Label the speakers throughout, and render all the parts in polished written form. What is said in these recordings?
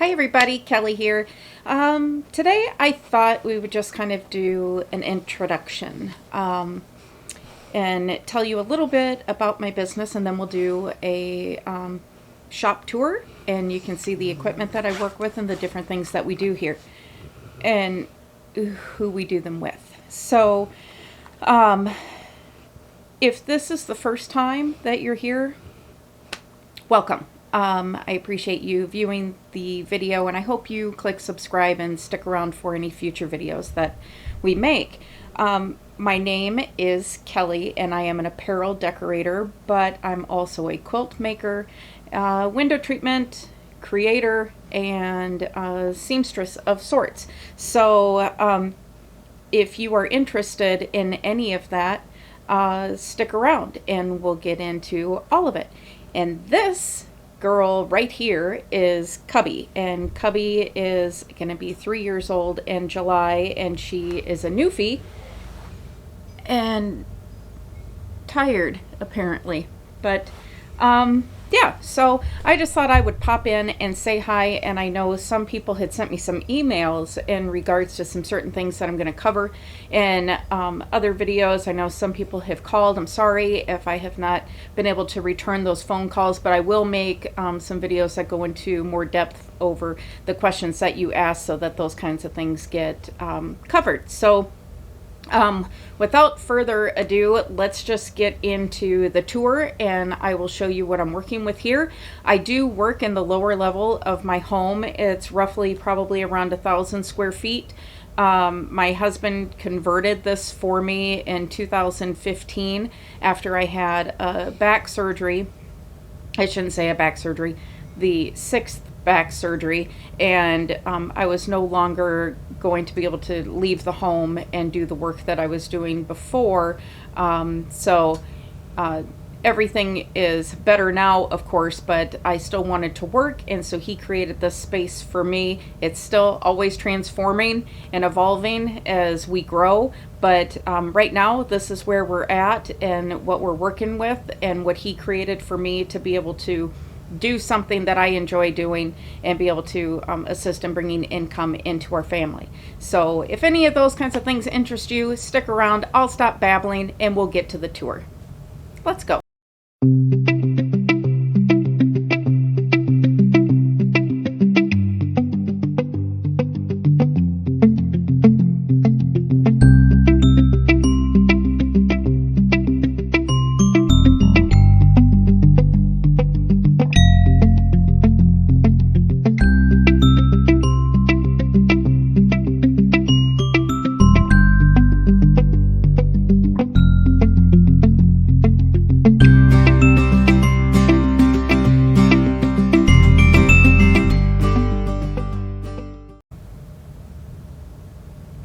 Speaker 1: Hi everybody, Kelly here. Today I thought we would just kind of do an introduction and tell you a little bit about my business, and then we'll do a shop tour and you can see the equipment that I work with and the different things that we do here and who we do them with. So if this is the first time that you're here, welcome. I appreciate you viewing the video, and I hope you click subscribe and stick around for any future videos that we make. My name is Kelly, and I am an apparel decorator, but I'm also a quilt maker, window treatment creator, and seamstress of sorts. So if you are interested in any of that, stick around and we'll get into all of it. And this girl right here is Cubby, and Cubby is going to be 3 years old in July, and she is a newfie and tired apparently, but yeah, so I just thought I would pop in and say hi. And I know some people had sent me some emails in regards to some certain things that I'm going to cover in other videos. I know some people have called. I'm sorry if I have not been able to return those phone calls, but I will make some videos that go into more depth over the questions that you ask so that those kinds of things get covered. So without further ado, let's just get into the tour and I will show you what I'm working with here. I do work in the lower level of my home. It's roughly probably around 1,000 square feet. My husband converted this for me in 2015 after I had a back surgery. I shouldn't say a back surgery, the 6th back surgery, and I was no longer going to be able to leave the home and do the work that I was doing before. So everything is better now, of course, but I still wanted to work, and so he created this space for me. It's still always transforming and evolving as we grow, but right now this is where we're at and what we're working with and what he created for me to be able to do something that I enjoy doing and be able to assist in bringing income into our family. So if any of those kinds of things interest you, stick around. I'll stop babbling and we'll get to the tour. Let's go.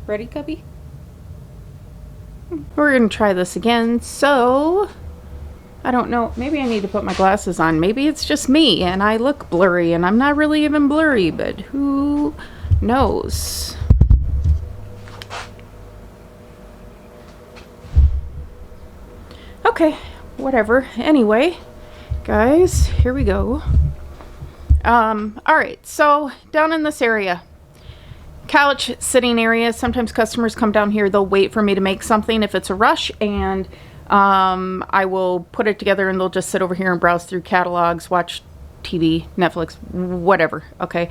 Speaker 1: Ready, Cubby? We're gonna try this again. So I don't know, maybe I need to put my glasses on. Maybe it's just me and I look blurry, and I'm not really even blurry, but who knows? Okay, whatever. Anyway, guys, here we go. All right, so down in this area, couch sitting area. Sometimes customers come down here, they'll wait for me to make something if it's a rush, and I will put it together and they'll just sit over here and browse through catalogs, watch TV, Netflix, whatever. Okay,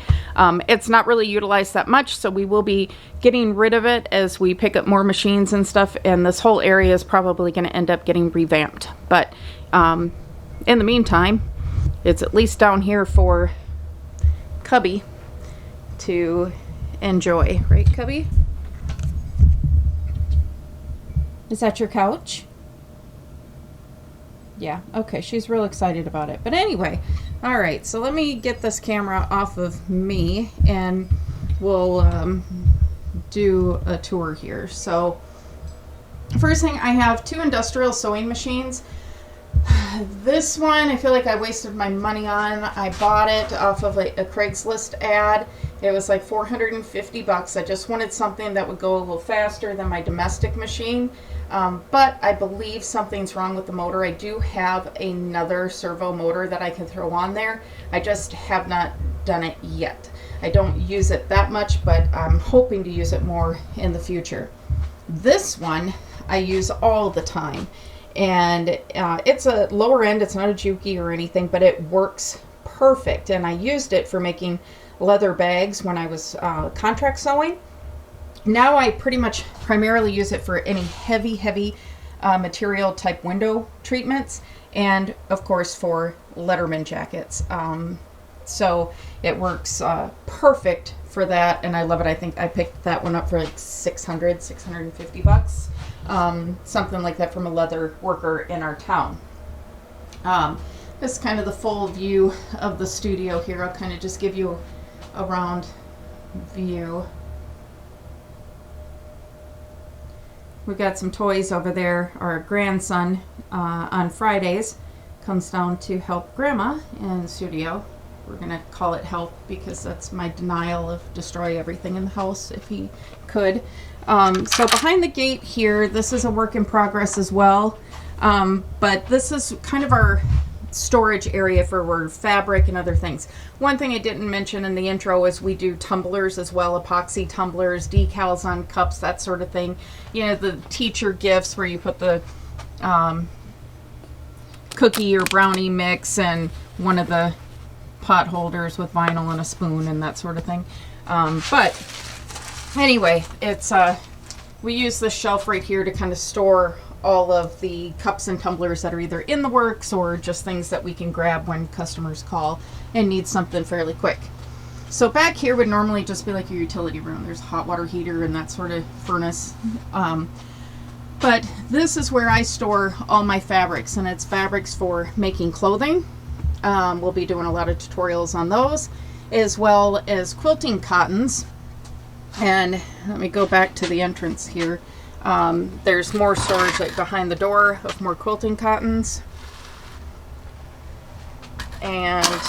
Speaker 1: it's not really utilized that much, so we will be getting rid of it as we pick up more machines and stuff, and this whole area is probably going to end up getting revamped. But in the meantime, it's at least down here for Cubby to enjoy, right, Cubby? Is that your couch? Yeah, okay, she's real excited about it. But anyway, all right, so let me get this camera off of me and we'll do a tour here. So first thing, I have 2 industrial sewing machines. This one I feel like I wasted my money on. I bought it off of a Craigslist ad. It was like 450 bucks. I just wanted something that would go a little faster than my domestic machine. But I believe something's wrong with the motor. I do have another servo motor that I can throw on there. I just have not done it yet. I don't use it that much, but I'm hoping to use it more in the future. This one I use all the time, and it's a lower end. It's not a Juki or anything, but it works perfect. And I used it for making leather bags when I was contract sewing. Now I pretty much primarily use it for any heavy material type window treatments, and of course for Letterman jackets. So it works perfect for that, and I love it. I think I picked that one up for like $650, something like that, from a leather worker in our town. This is kind of the full view of the studio here. I'll kind of just give you a round view. We've got some toys over there. Our grandson on Fridays comes down to help Grandma in the studio. We're going to call it help because that's my denial of destroy everything in the house if he could. So behind the gate here, this is a work in progress as well. But this is kind of our storage area for our fabric and other things. One thing I didn't mention in the intro is we do tumblers as well, epoxy tumblers, decals on cups, that sort of thing. You know, the teacher gifts where you put the cookie or brownie mix and one of the pot holders with vinyl and a spoon and that sort of thing. But anyway, it's we use this shelf right here to kind of store all of the cups and tumblers that are either in the works or just things that we can grab when customers call and need something fairly quick. So back here would normally just be like your utility room. There's a hot water heater and that sort of furnace. But this is where I store all my fabrics, and it's fabrics for making clothing. We'll be doing a lot of tutorials on those, as well as quilting cottons. And let me go back to the entrance here. There's more storage like behind the door of more quilting cottons. And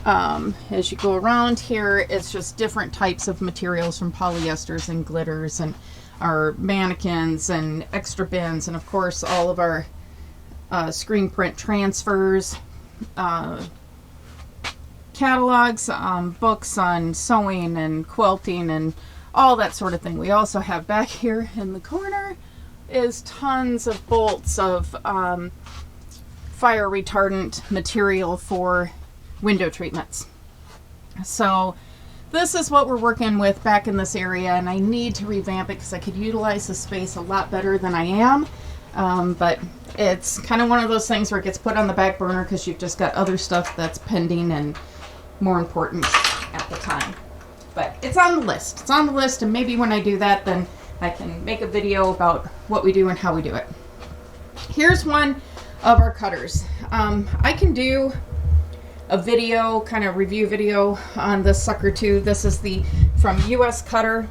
Speaker 1: as you go around here, it's just different types of materials, from polyesters and glitters and our mannequins and extra bins, and of course all of our screen print transfers, catalogs, books on sewing and quilting and all that sort of thing. We also have back here in the corner is tons of bolts of fire retardant material for window treatments. So this is what we're working with back in this area, and I need to revamp it because I could utilize the space a lot better than I am. But it's kind of one of those things where it gets put on the back burner because you've just got other stuff that's pending and more important at the time. But it's on the list. It's on the list, and maybe when I do that, then I can make a video about what we do and how we do it. Here's one of our cutters. I can do a video, kind of review video on this sucker too. This is the from US Cutter.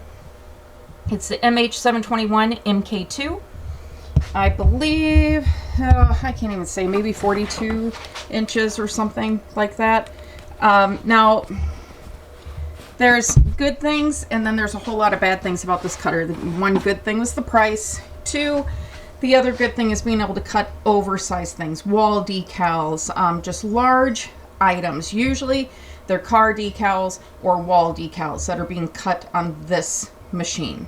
Speaker 1: It's the MH721 MK2. I believe, I can't even say, maybe 42 inches or something like that. Now, there's good things, and then there's a whole lot of bad things about this cutter. The one good thing was the price. Two, the other good thing is being able to cut oversized things, wall decals, just large items. Usually they're car decals or wall decals that are being cut on this machine.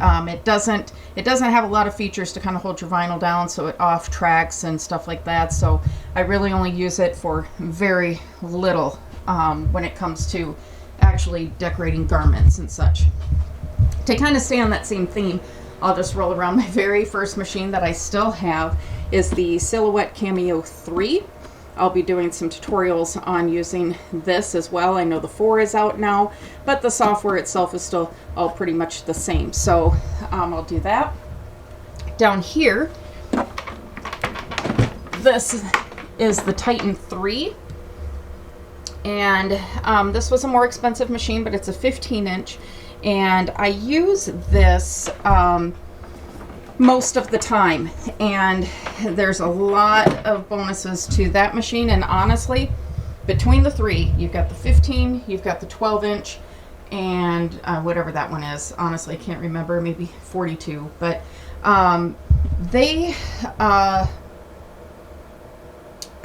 Speaker 1: It doesn't have a lot of features to kind of hold your vinyl down, so it off tracks and stuff like that. So I really only use it for very little when it comes to actually decorating garments and such. To kind of stay on that same theme, I'll just roll around. My very first machine that I still have is the Silhouette Cameo 3. I'll be doing some tutorials on using this as well. I know the 4 is out now, but the software itself is still all pretty much the same. So I'll do that. Down here, this is the Titan 3. And this was a more expensive machine, but it's a 15-inch. And I use this most of the time, and there's a lot of bonuses to that machine. And honestly, between the three, you've got the 15, you've got the 12-inch, and whatever that one is, honestly I can't remember, maybe 42, but I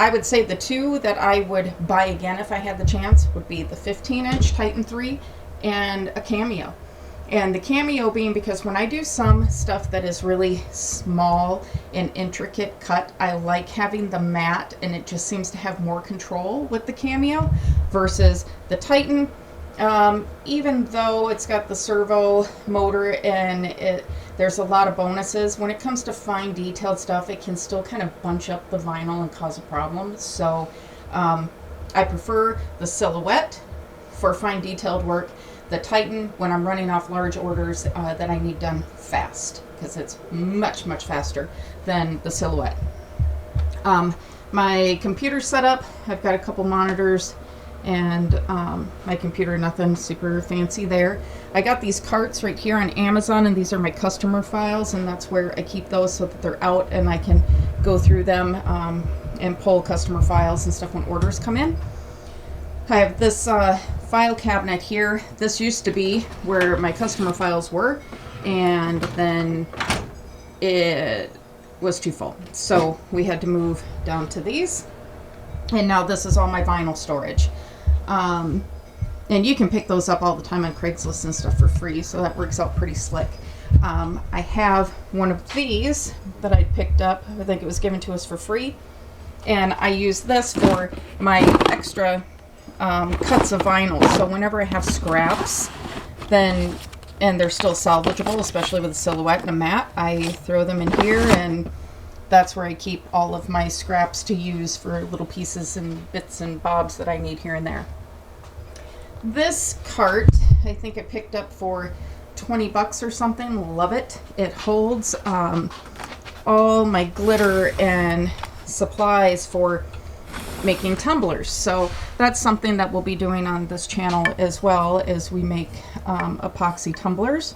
Speaker 1: I would say the two that I would buy again if I had the chance would be the 15-inch Titan 3 and a Cameo. And the Cameo being because when I do some stuff that is really small and intricate cut, I like having the matte, and it just seems to have more control with the Cameo versus the Titan. Even though it's got the servo motor and there's a lot of bonuses, when it comes to fine detailed stuff, it can still kind of bunch up the vinyl and cause a problem. So I prefer the Silhouette for fine detailed work. The Titan when I'm running off large orders that I need done fast, because it's much, much faster than the Silhouette. My computer setup, I've got a couple monitors and my computer, nothing super fancy there. I got these carts right here on Amazon, and these are my customer files, and that's where I keep those so that they're out and I can go through them and pull customer files and stuff when orders come in. I have this file cabinet here. This used to be where my customer files were, and then it was too full. So we had to move down to these. And now this is all my vinyl storage. And you can pick those up all the time on Craigslist and stuff for free, so that works out pretty slick. I have one of these that I picked up. I think it was given to us for free. And I use this for my extra cuts of vinyl. So whenever I have scraps, then, and they're still salvageable, especially with a Silhouette and a matte, I throw them in here, and that's where I keep all of my scraps to use for little pieces and bits and bobs that I need here and there. This cart, I think I picked up for $20 or something. Love it. It holds all my glitter and supplies for making tumblers. So that's something that we'll be doing on this channel as well, as we make epoxy tumblers,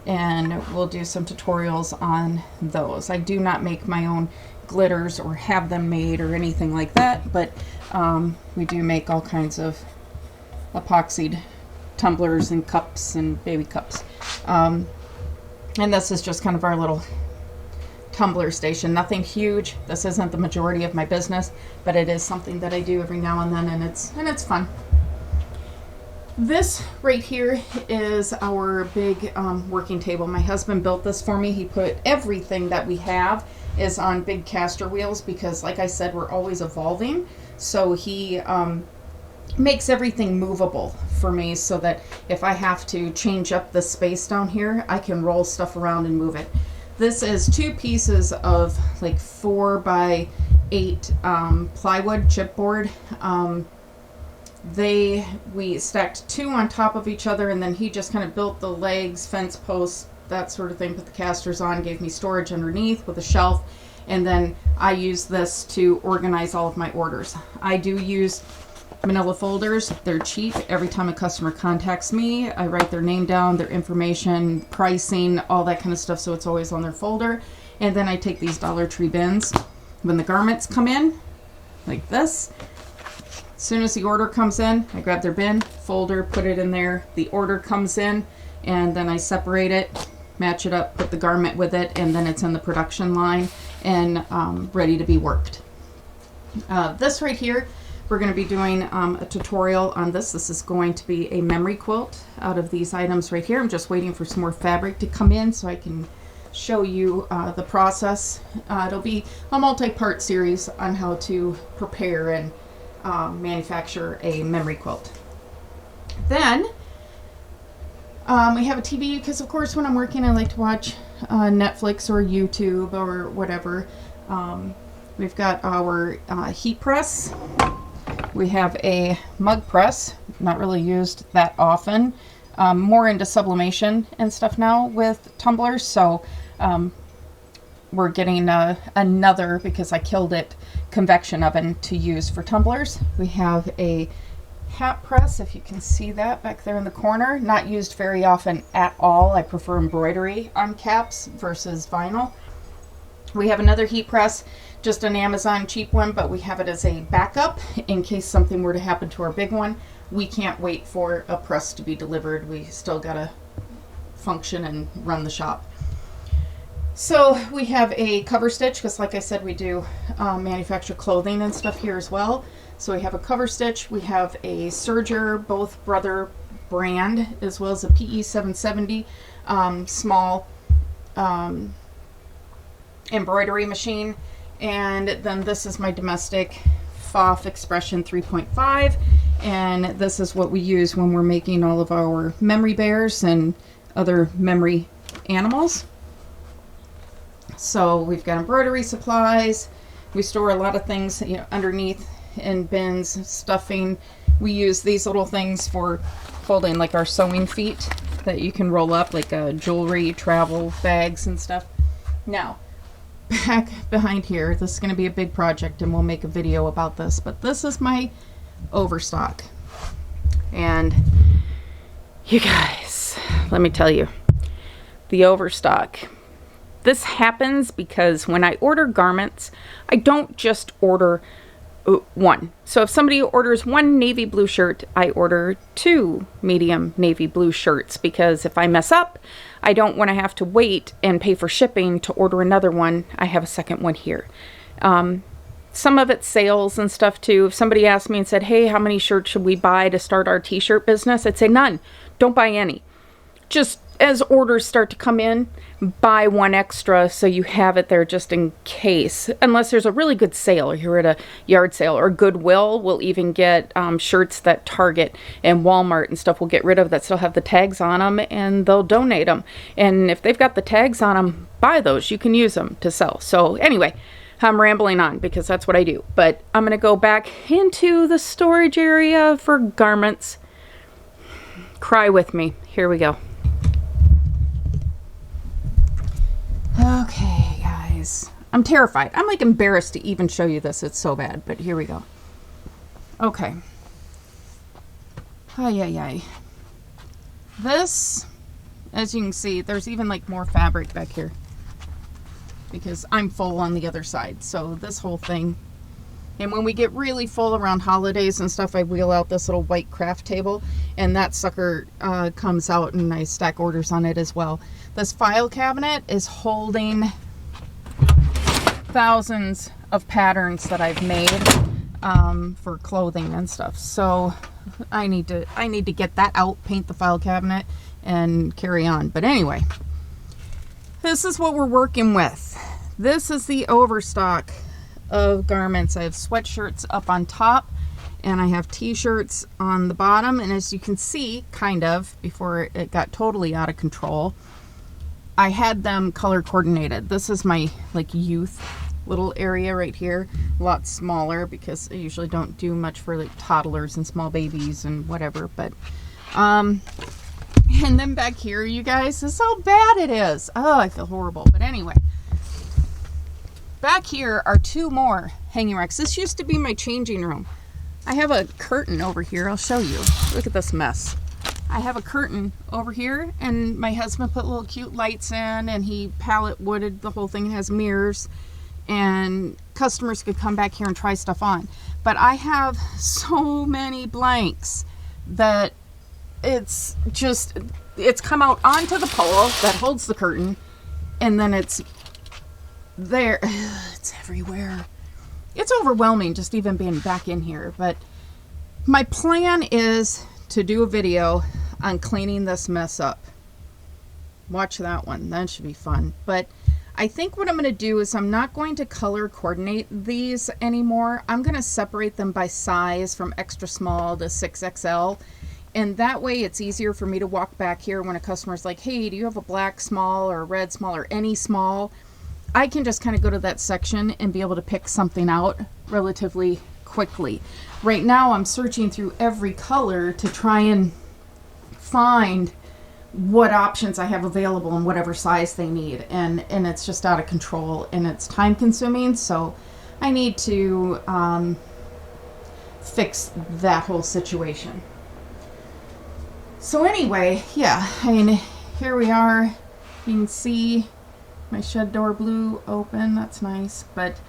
Speaker 1: and we'll do some tutorials on those. I do not make my own glitters or have them made or anything like that, but we do make all kinds of epoxied tumblers and cups and baby cups. And this is just kind of our little tumbler station. Nothing huge. This isn't the majority of my business, but it is something that I do every now and then, and it's fun. This right here is our big working table. My husband built this for me. He put everything that we have is on big caster wheels because, like I said, we're always evolving. So he makes everything movable for me so that if I have to change up the space down here, I can roll stuff around and move it. This is 2 pieces of like 4x8 plywood chipboard. We stacked 2 on top of each other, and then he just kind of built the legs, fence posts, that sort of thing, put the casters on, gave me storage underneath with a shelf, and then I use this to organize all of my orders. I do use manila folders. They're cheap. Every time a customer contacts me, I write their name down, their information, pricing, all that kind of stuff, so it's always on their folder. And then I take these Dollar Tree bins. When the garments come in, like this, as soon as the order comes in, I grab their bin, folder, put it in there. The order comes in, and then I separate it, match it up, put the garment with it, and then it's in the production line and ready to be worked. This right here, we're going to be doing a tutorial on this. This is going to be a memory quilt out of these items right here. I'm just waiting for some more fabric to come in so I can show you the process. It'll be a multi-part series on how to prepare and manufacture a memory quilt. Then we have a TV because, of course, when I'm working, I like to watch Netflix or YouTube or whatever. We've got our heat press. We have a mug press, not really used that often. More into sublimation and stuff now with tumblers, so we're getting another, because I killed it, convection oven to use for tumblers. We have a hat press, if you can see that back there in the corner. Not used very often at all. I prefer embroidery on caps versus vinyl. We have another heat press, just an Amazon cheap one, but we have it as a backup in case something were to happen to our big one. We can't wait for a press to be delivered. We still gotta function and run the shop. So we have a cover stitch, because like I said, we do manufacture clothing and stuff here as well. So we have a cover stitch, we have a serger, both brother brand, as well as a PE 770 small embroidery machine. And then this is my domestic FOF Expression 3.5, and this is what we use when we're making all of our memory bears and other memory animals. So we've got embroidery supplies. We store a lot of things, you know, underneath in bins, stuffing. We use these little things for folding, like our sewing feet that you can roll up, like jewelry, travel bags and stuff. Now, back behind here, this is going to be a big project and we'll make a video about this, but this is my Overstock. And you guys, let me tell you, the Overstock, this happens because when I order garments, I don't just order one. So if somebody orders one navy blue shirt, I order 2 medium navy blue shirts, because if I mess up, I don't want to have to wait and pay for shipping to order another one. I have a second one here. Some of it's sales and stuff too. If somebody asked me and said, hey, how many shirts should we buy to start our t-shirt business? I'd say none. Don't buy any. Just as orders start to come in, buy one extra so you have it there just in case. Unless there's a really good sale, or you're at a yard sale, or Goodwill will even get shirts that Target and Walmart and stuff will get rid of that still have the tags on them, and they'll donate them. And if they've got the tags on them, buy those. You can use them to sell. So anyway, I'm rambling on because that's what I do. But I'm going to go back into the storage area for garments. Cry with me. Here we go. Okay, guys. I'm terrified. I'm like embarrassed to even show you this. It's so bad, but here we go. Okay. Ay, ay, ay. This, as you can see, there's even like more fabric back here, because I'm full on the other side. So this whole thing, and when we get really full around holidays and stuff, I wheel out this little white craft table, and that sucker comes out and I stack orders on it as well. This file cabinet is holding thousands of patterns that I've made for clothing and stuff. So I need to get that out, paint the file cabinet, and carry on. But anyway, this is what we're working with. This is the Overstock of garments. I have sweatshirts up on top, and I have t-shirts on the bottom. And as you can see, kind of, before it got totally out of control, I had them color coordinated. This is my like youth little area right here, a lot smaller because I usually don't do much for like toddlers and small babies and whatever. But and then back here, you guys, this is how bad it is. Oh, I feel horrible. But anyway, back here are 2 more hanging racks. This used to be my changing room. I have a curtain over here. I'll show you. Look at this mess. I have a curtain over here, and my husband put little cute lights in, and he pallet wooded the whole thing. It has mirrors, and customers could come back here and try stuff on. But I have so many blanks that it's come out onto the pole that holds the curtain, and then it's there. It's everywhere. It's overwhelming just even being back in here. But my plan is to do a video on cleaning this mess up. Watch that one. That should be fun. But I think what I'm going to do is I'm not going to color coordinate these anymore. I'm going to separate them by size from extra small to 6XL. And that way it's easier for me to walk back here when a customer's like, hey, do you have a black small or a red small or any small? I can just kind of go to that section and be able to pick something out relatively quickly. Right now I'm searching through every color to try and find what options I have available in whatever size they need, and it's just out of control and it's time consuming, so I need to fix that whole situation. So anyway, yeah, I mean, here we are. You can see my shed door blew open. That's nice. But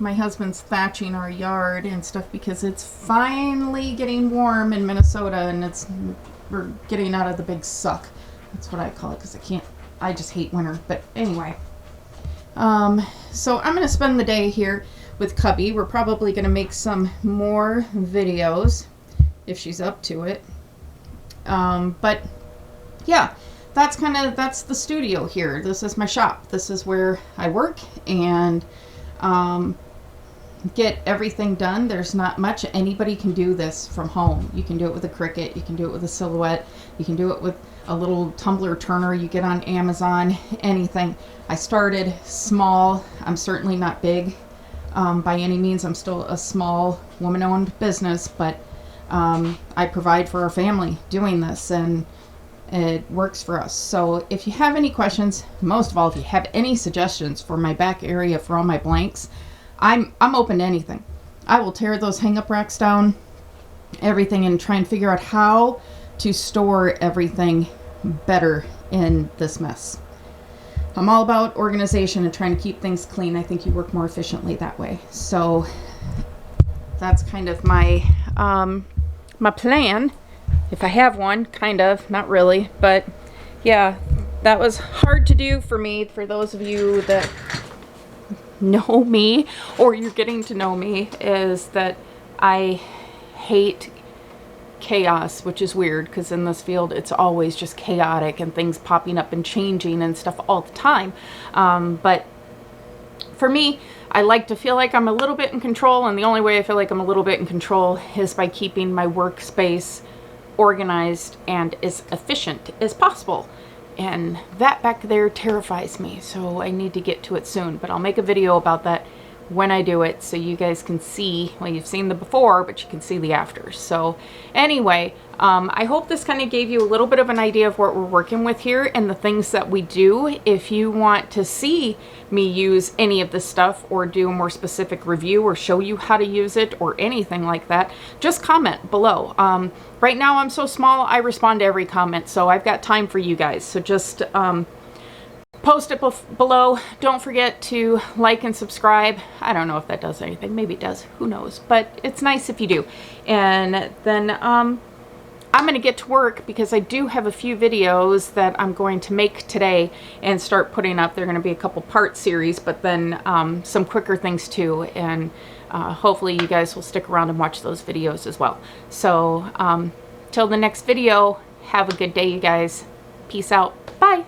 Speaker 1: my husband's thatching our yard and stuff because it's finally getting warm in Minnesota, and we're getting out of the big suck. That's what I call it, because I just hate winter. But anyway, So I'm going to spend the day here with Cubby. We're probably going to make some more videos if she's up to it. But yeah, that's the studio here. This is my shop. This is where I work and get everything done. There's not much. Anybody can do this from home. You can do it with a Cricut. You can do it with a Silhouette. You can do it with a little tumbler turner you get on Amazon. Anything. I started small. I'm certainly not big by any means. I'm still a small woman-owned business, but I provide for our family doing this, and it works for us. So if you have any questions, most of all, if you have any suggestions for my back area for all my blanks, I'm open to anything. I will tear those hang-up racks down, everything, and try and figure out how to store everything better in this mess. I'm all about organization and trying to keep things clean. I think you work more efficiently that way. So that's kind of my my plan, if I have one, kind of, not really, but yeah, that was hard to do for me. For those of you that know me or you're getting to know me, is that I hate chaos, which is weird because in this field it's always just chaotic and things popping up and changing and stuff all the time. But for me, I like to feel like I'm a little bit in control, and the only way I feel like I'm a little bit in control is by keeping my workspace organized and as efficient as possible. And that back there terrifies me, so I need to get to it soon. But I'll make a video about that when I do it, so you guys can see, well, you've seen the before, but you can see the after. So anyway, I hope this kind of gave you a little bit of an idea of what we're working with here and the things that we do. If you want to see me use any of this stuff or do a more specific review or show you how to use it or anything like that, just comment below. Right now I'm so small, I respond to every comment, so I've got time for you guys. So just post it below. Don't forget to like and subscribe. I don't know if that does anything. Maybe it does. Who knows? But it's nice if you do. And then I'm going to get to work because I do have a few videos that I'm going to make today and start putting up. They're going to be a couple part series, but then some quicker things too. And hopefully you guys will stick around and watch those videos as well. So till the next video, have a good day, you guys. Peace out. Bye.